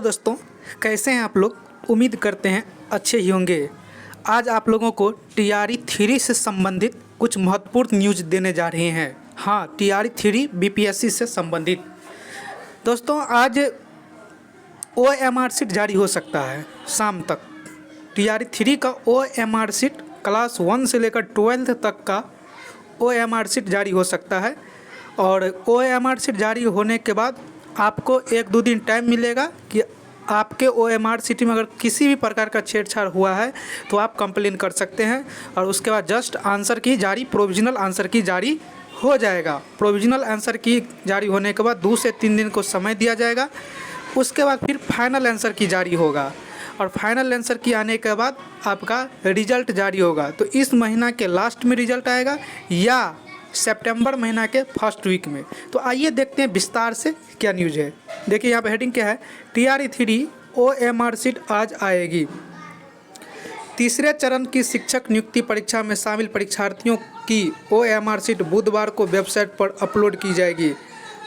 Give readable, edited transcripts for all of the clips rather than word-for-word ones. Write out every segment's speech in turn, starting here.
दोस्तों, कैसे हैं आप लोग। उम्मीद करते हैं अच्छे ही होंगे। आज आप लोगों को टीआरई 3 से संबंधित कुछ महत्वपूर्ण न्यूज़ देने जा रहे हैं। हाँ, टीआरई 3 बीपीएससी से संबंधित। दोस्तों, आज ओएमआर शीट जारी हो सकता है शाम तक। टीआरई 3 का ओएमआर शीट क्लास 1 से लेकर 12th तक का ओएमआर शीट जारी हो सकता है। और ओएमआर शीट जारी होने के बाद आपको 1-2 दिन टाइम मिलेगा कि आपके ओएमआर शीट में अगर किसी भी प्रकार का छेड़छाड़ हुआ है तो आप कंप्लेन कर सकते हैं। और उसके बाद जस्ट आंसर की जारी, प्रोविजनल आंसर की जारी हो जाएगा। प्रोविजनल आंसर की जारी होने के बाद 2 से 3 दिन को समय दिया जाएगा। उसके बाद फिर फाइनल आंसर की जारी होगा और फाइनल आंसर की आने के बाद आपका रिजल्ट जारी होगा। तो इस महीना के लास्ट में रिजल्ट आएगा या सितंबर महीना के फर्स्ट वीक में। तो आइए देखते हैं विस्तार से क्या न्यूज़ है। देखिए यहाँ पे हेडिंग क्या है, टीआरई 3 ओएमआर शीट आज आएगी। तीसरे चरण की शिक्षक नियुक्ति परीक्षा में शामिल परीक्षार्थियों की ओएमआर शीट बुधवार को वेबसाइट पर अपलोड की जाएगी।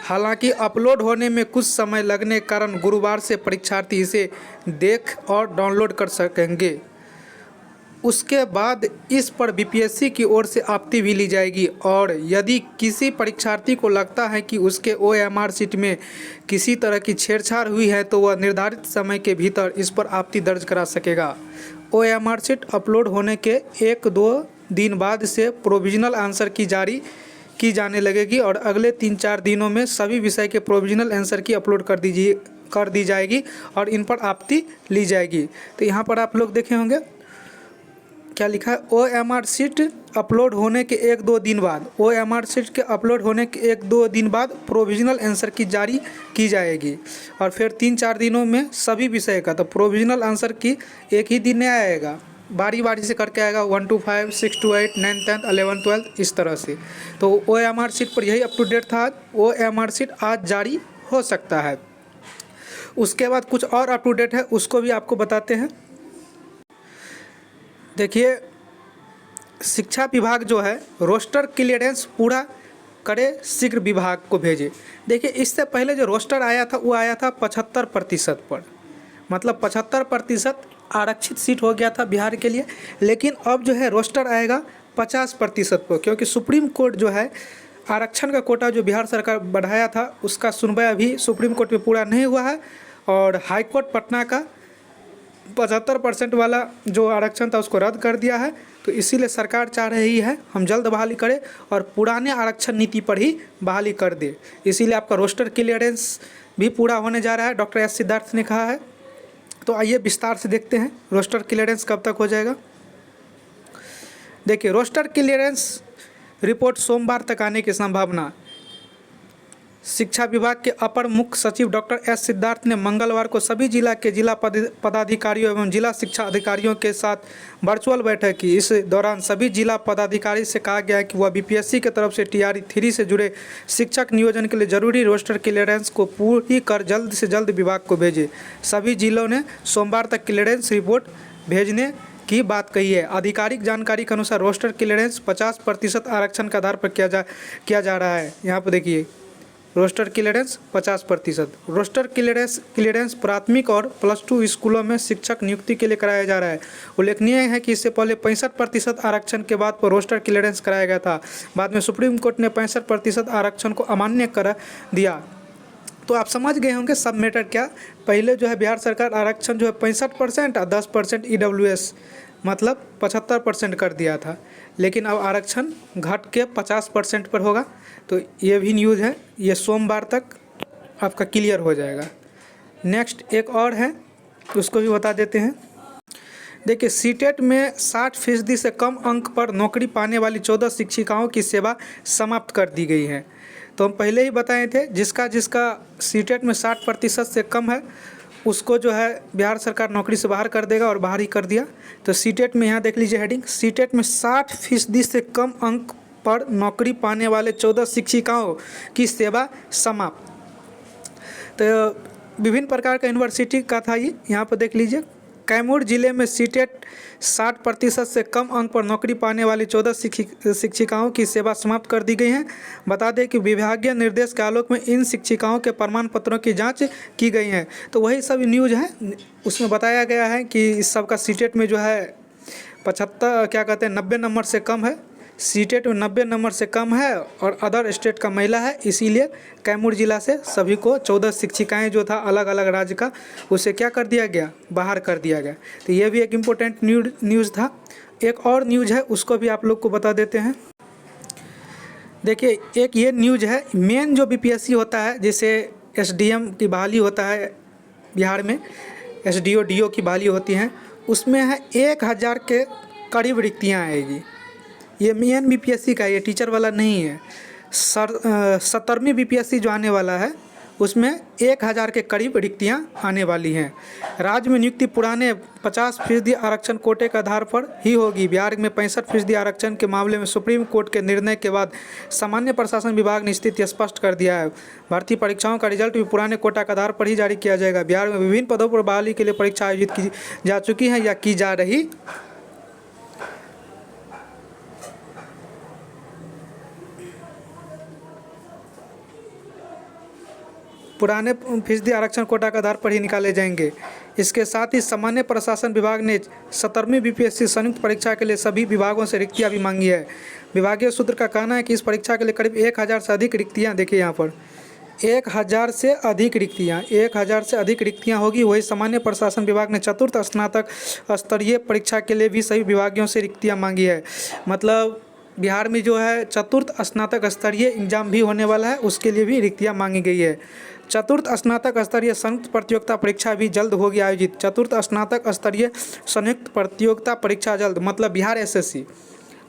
हालांकि अपलोड होने में कुछ समय लगने के कारण गुरुवार से परीक्षार्थी इसे देख और डाउनलोड कर सकेंगे। उसके बाद इस पर बीपीएससी की ओर से आपत्ति भी ली जाएगी और यदि किसी परीक्षार्थी को लगता है कि उसके ओएमआर शीट में किसी तरह की छेड़छाड़ हुई है तो वह निर्धारित समय के भीतर इस पर आपत्ति दर्ज करा सकेगा। ओएमआर शीट अपलोड होने के 1-2 दिन बाद से प्रोविजनल आंसर की जारी की जाने लगेगी और अगले 3-4 दिनों में सभी विषय के प्रोविजनल आंसर की अपलोड कर दी जाएगी और इन पर आपत्ति ली जाएगी। तो यहाँ पर आप लोग देखे होंगे क्या लिखा है, ओएमआर शीट अपलोड होने के 1-2 दिन बाद, ओएमआर शीट के अपलोड होने के 1-2 दिन बाद प्रोविजनल आंसर की जारी की जाएगी और फिर 3-4 दिनों में सभी विषय का। तो प्रोविजनल आंसर की एक ही दिन में आएगा, बारी बारी से करके आएगा, 1 to 5, 6 to 8, 9, 10, 11, 12 इस तरह से। तो ओएमआर शीट पर यही अप टू डेट था। ओएमआर शीट आज जारी हो सकता है। उसके बाद कुछ और अप टू डेट है, उसको भी आपको बताते हैं। देखिए, शिक्षा विभाग जो है रोस्टर क्लियरेंस पूरा करे, शीघ्र विभाग को भेजे। देखिए, इससे पहले जो रोस्टर आया था वो आया था 75% पर, मतलब 75% आरक्षित सीट हो गया था बिहार के लिए। लेकिन अब जो है रोस्टर आएगा 50% पर, क्योंकि सुप्रीम कोर्ट जो है आरक्षण का कोटा जो बिहार सरकार बढ़ाया था उसका सुनवाई अभी सुप्रीम कोर्ट में पूरा नहीं हुआ है और हाई कोर्ट पटना का 75% वाला जो आरक्षण था उसको रद्द कर दिया है। तो इसीलिए सरकार चाह रही है हम जल्द बहाली करें और पुराने आरक्षण नीति पर ही बहाली कर दे। इसीलिए आपका रोस्टर क्लियरेंस भी पूरा होने जा रहा है, डॉक्टर एस सिद्धार्थ ने कहा है। तो आइए विस्तार से देखते हैं रोस्टर क्लियरेंस कब तक हो जाएगा। देखिए, रोस्टर क्लियरेंस रिपोर्ट सोमवार तक आने की संभावना। शिक्षा विभाग के अपर मुख्य सचिव डॉक्टर एस सिद्धार्थ ने मंगलवार को सभी जिला के जिला पदाधिकारियों एवं जिला शिक्षा अधिकारियों के साथ वर्चुअल बैठक की। इस दौरान सभी जिला पदाधिकारी से कहा गया है कि वह बीपीएससी की तरफ से टीआरई 3 से जुड़े शिक्षक नियोजन के लिए जरूरी रोस्टर क्लियरेंस को पूरी कर जल्द से जल्द विभाग को भेजे। सभी जिलों ने सोमवार तक क्लियरेंस रिपोर्ट भेजने की बात कही है। आधिकारिक जानकारी के अनुसार रोस्टर क्लियरेंस 50% आरक्षण के आधार पर किया जा रहा है। यहाँ पर देखिए, रोस्टर क्लियरेंस 50%। रोस्टर क्लियरेंस प्राथमिक और +2 स्कूलों में शिक्षक नियुक्ति के लिए कराया जा रहा है। उल्लेखनीय है कि इससे पहले 65% आरक्षण के बाद पर रोस्टर क्लियरेंस कराया गया था। बाद में सुप्रीम कोर्ट ने 65% आरक्षण को अमान्य कर दिया। तो आप समझ गए होंगे सब मैटर क्या। पहले जो है बिहार सरकार आरक्षण जो है 65% और 10% ईडब्ल्यूएस मतलब 75% कर दिया था, लेकिन अब आरक्षण घट के 50% पर होगा। तो ये भी न्यूज़ है, ये सोमवार तक आपका क्लियर हो जाएगा। नेक्स्ट एक और है, उसको भी बता देते हैं। देखिए, सीटेट में 60% से कम अंक पर नौकरी पाने वाली 14 शिक्षिकाओं की सेवा समाप्त कर दी गई है। तो हम पहले ही बताए थे, जिसका सीटेट में 60% से कम है उसको जो है बिहार सरकार नौकरी से बाहर कर देगा और बाहर ही कर दिया। तो सीटेट में यहाँ देख लीजिए हेडिंग, सीटेट में 60% से कम अंक पर नौकरी पाने वाले 14 शिक्षिकाओं की सेवा समाप्त। तो विभिन्न प्रकार का यूनिवर्सिटी का था ये, यहाँ पर देख लीजिए। कैमूर जिले में सीटेट 60% से कम अंक पर नौकरी पाने वाली 14 शिक्षिकाओं की सेवा समाप्त कर दी गई है। बता दें कि विभागीय निर्देश के आलोक में इन शिक्षिकाओं के प्रमाण पत्रों की जांच की गई है। तो वही सब न्यूज़ है, उसमें बताया गया है कि इस सब का सीटेट में जो है 90 नंबर से कम है, सीटेट में 90 नंबर से कम है और अदर स्टेट का महिला है, इसीलिए कैमूर जिला से सभी को 14 शिक्षिकाएं जो था अलग अलग राज्य का, उसे क्या कर दिया गया, बाहर कर दिया गया। तो ये भी एक इम्पोर्टेंट न्यूज़ था। एक और न्यूज़ है, उसको भी आप लोग को बता देते हैं। देखिए, एक ये न्यूज़ है, मेन जो बीपीएससी होता है, जैसे एसडीएम की बहाली होता है बिहार में, एसडीओ डीओ की बहाली होती हैं, उसमें है 1000 के करीब रिक्तियाँ आएगी। ये मेन बीपीएससी का, ये टीचर वाला नहीं है। 17वीं बीपीएससी जो आने वाला है उसमें 1000 के करीब रिक्तियां आने वाली हैं। राज्य में नियुक्ति पुराने 50% आरक्षण कोटे के आधार पर ही होगी। बिहार में 65% आरक्षण के मामले में सुप्रीम कोर्ट के निर्णय के बाद सामान्य प्रशासन विभाग ने स्थिति स्पष्ट कर दिया है। भर्ती परीक्षाओं का रिजल्ट भी पुराने कोटा के आधार पर ही जारी किया जाएगा। बिहार में विभिन्न पदों पर बहाली के लिए परीक्षा आयोजित की जा चुकी है या की जा रही। पुराने फीसदी आरक्षण कोटा के आधार पर ही निकाले जाएंगे। इसके साथ ही सामान्य प्रशासन विभाग ने 17वीं बीपीएससी संयुक्त परीक्षा के लिए सभी विभागों से रिक्तियां भी मांगी है। विभागीय सूत्र का कहना है कि इस परीक्षा के लिए करीब 1000 से अधिक रिक्तियां, देखिए यहाँ पर 1000 से अधिक रिक्तियां होगी। वही सामान्य प्रशासन विभाग ने चतुर्थ स्नातक स्तरीय परीक्षा के लिए भी सभी विभागों से रिक्तियाँ मांगी है। मतलब बिहार में जो है चतुर्थ स्नातक स्तरीय एग्जाम भी होने वाला है, उसके लिए भी रिक्तियाँ मांगी गई है। चतुर्थ स्नातक स्तरीय संयुक्त प्रतियोगिता परीक्षा भी जल्द होगी आयोजित। चतुर्थ स्नातक स्तरीय संयुक्त प्रतियोगिता परीक्षा जल्द, मतलब बिहार एसएससी।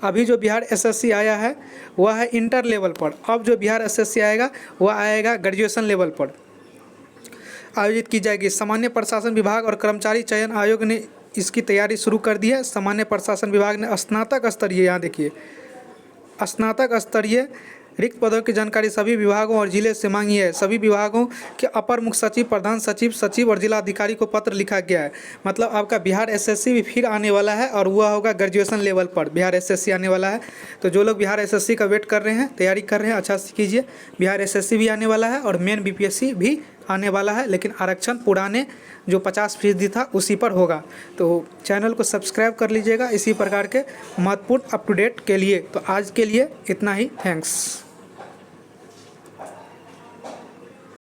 अभी जो बिहार एसएससी आया है वह है इंटर लेवल पर, अब जो बिहार एसएससी आएगा वह आएगा ग्रेजुएशन लेवल पर, आयोजित की जाएगी। सामान्य प्रशासन विभाग और कर्मचारी चयन आयोग ने इसकी तैयारी शुरू कर दी है। सामान्य प्रशासन विभाग ने स्नातक स्तरीय, यहाँ देखिए, स्नातक स्तरीय रिक्त पदों की जानकारी सभी विभागों और जिले से मांगी है। सभी विभागों के अपर मुख्य सचिव, प्रधान सचिव, सचिव और जिलाधिकारी को पत्र लिखा गया है। मतलब आपका बिहार एसएससी भी फिर आने वाला है और वह होगा ग्रेजुएशन लेवल पर। बिहार एसएससी आने वाला है, तो जो लोग बिहार एसएससी का वेट कर रहे हैं, तैयारी कर रहे हैं, अच्छा से कीजिए। बिहार एसएससी भी आने वाला है और मेन बीपीएससी भी आने वाला है, लेकिन आरक्षण पुराने जो 50% था उसी पर होगा। तो चैनल को सब्सक्राइब कर लीजिएगा इसी प्रकार के महत्वपूर्ण अप टू डेट के लिए। तो आज के लिए इतना ही, थैंक्स।